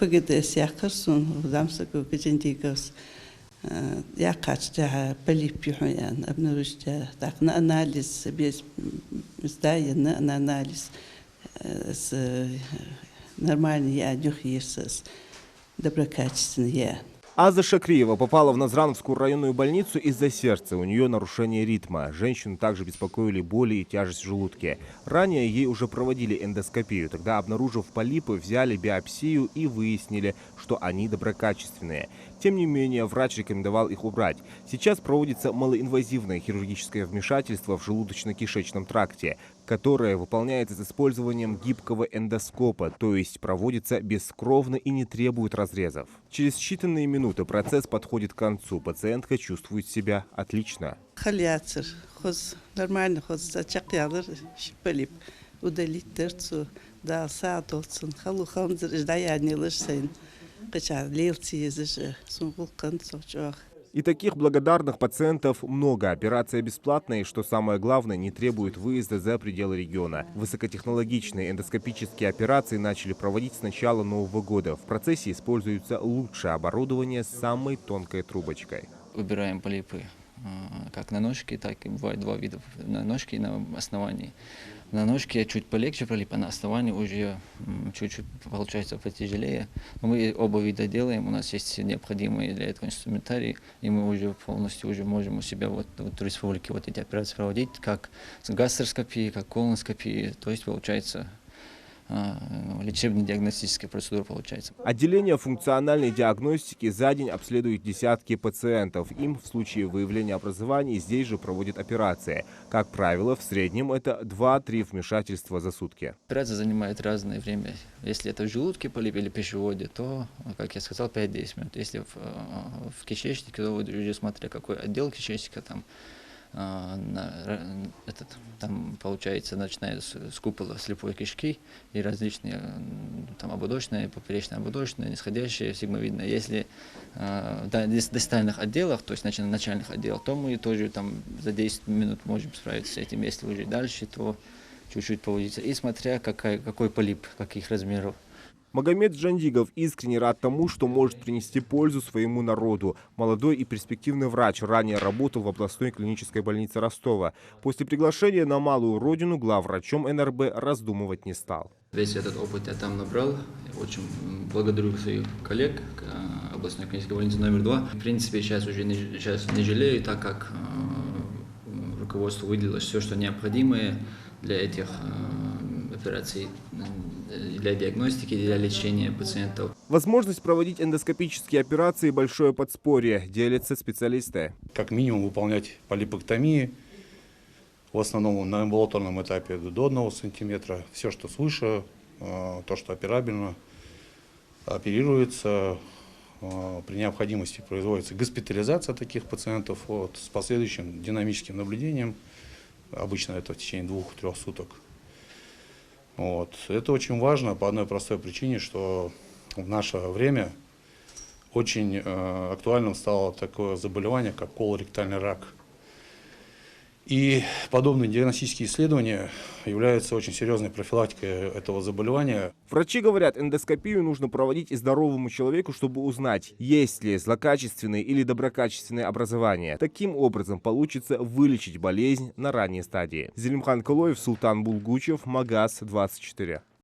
ПГДС яқырсын, замса көкежендегіз яқачта полипихуян, обнаружите так на анализ, без сдаяны на анализ с нормальный ядюх есть, доброкачественный я. Аза Шакриева попала в Назрановскую районную больницу из-за сердца. У нее нарушение ритма. Женщину также беспокоили боли и тяжесть в желудке. Ранее ей уже проводили эндоскопию. Тогда, обнаружив полипы, взяли биопсию и выяснили, что они доброкачественные. Тем не менее, врач рекомендовал их убрать. Сейчас проводится малоинвазивное хирургическое вмешательство в желудочно-кишечном тракте, которое выполняется с использованием гибкого эндоскопа, то есть проводится бескровно и не требует разрезов. Через считанные минуты процесс подходит к концу. Пациентка чувствует себя отлично. Нормально, полип удалить терцу, да, садолцин, халухан зреждаянилышсейн. И таких благодарных пациентов много. Операция бесплатная и, что самое главное, не требует выезда за пределы региона. Высокотехнологичные эндоскопические операции начали проводить с начала Нового года. В процессе используется лучшее оборудование с самой тонкой трубочкой. Убираем полипы как на ножке, так и бывает два вида: на ножке и на основании. На ножке чуть полегче полип, а на основании уже чуть-чуть получается потяжелее. Но мы оба вида делаем, у нас есть необходимые для этого инструментарий, и мы уже полностью уже можем у себя вот в республике вот эти операции проводить, как гастроскопии, как колоноскопии, то есть получается лечебно-диагностическая процедура получается. Отделение функциональной диагностики за день обследует десятки пациентов. Им в случае выявления образований здесь же проводят операции. Как правило, в среднем это 2-3 вмешательства за сутки. Операция занимает разное время. Если это в желудке полип или пищеводе, то, как я сказал, 5-10 минут. Если в кишечнике, то уже смотря какой отдел кишечника, там получается, начиная с купола слепой кишки и различные там ободочные, поперечные ободочные, нисходящие, сигмовидные. Если в дистальных отделах, то есть начальных отделах, то мы тоже там за 10 минут можем справиться с этим. Если уже дальше, то чуть-чуть поводиться. И смотря какой полип, каких размеров. Магомед Джандигов искренне рад тому, что может принести пользу своему народу. Молодой и перспективный врач ранее работал в областной клинической больнице Ростова. После приглашения на малую родину главврачом НРБ раздумывать не стал. Весь этот опыт я там набрал. Очень благодарю своих коллег областной клинической больницы номер 2. В принципе, сейчас не жалею, так как руководство выделило все, что необходимое для этих операций, для диагностики, для лечения пациентов. Возможность проводить эндоскопические операции – большое подспорье, делятся специалисты. Как минимум выполнять полипэктомии, в основном на амбулаторном этапе до 1 сантиметра. Все, что свыше, то, что операбельно, оперируется. При необходимости производится госпитализация таких пациентов с последующим динамическим наблюдением. Обычно это в течение 2-3 суток. Это очень важно по одной простой причине, что в наше время очень актуальным стало такое заболевание, как колоректальный рак. И подобные диагностические исследования являются очень серьезной профилактикой этого заболевания. Врачи говорят, эндоскопию нужно проводить и здоровому человеку, чтобы узнать, есть ли злокачественные или доброкачественные образования. Таким образом получится вылечить болезнь на ранней стадии. Зелимхан Калоев, Султан Булгучев, Магаз 24.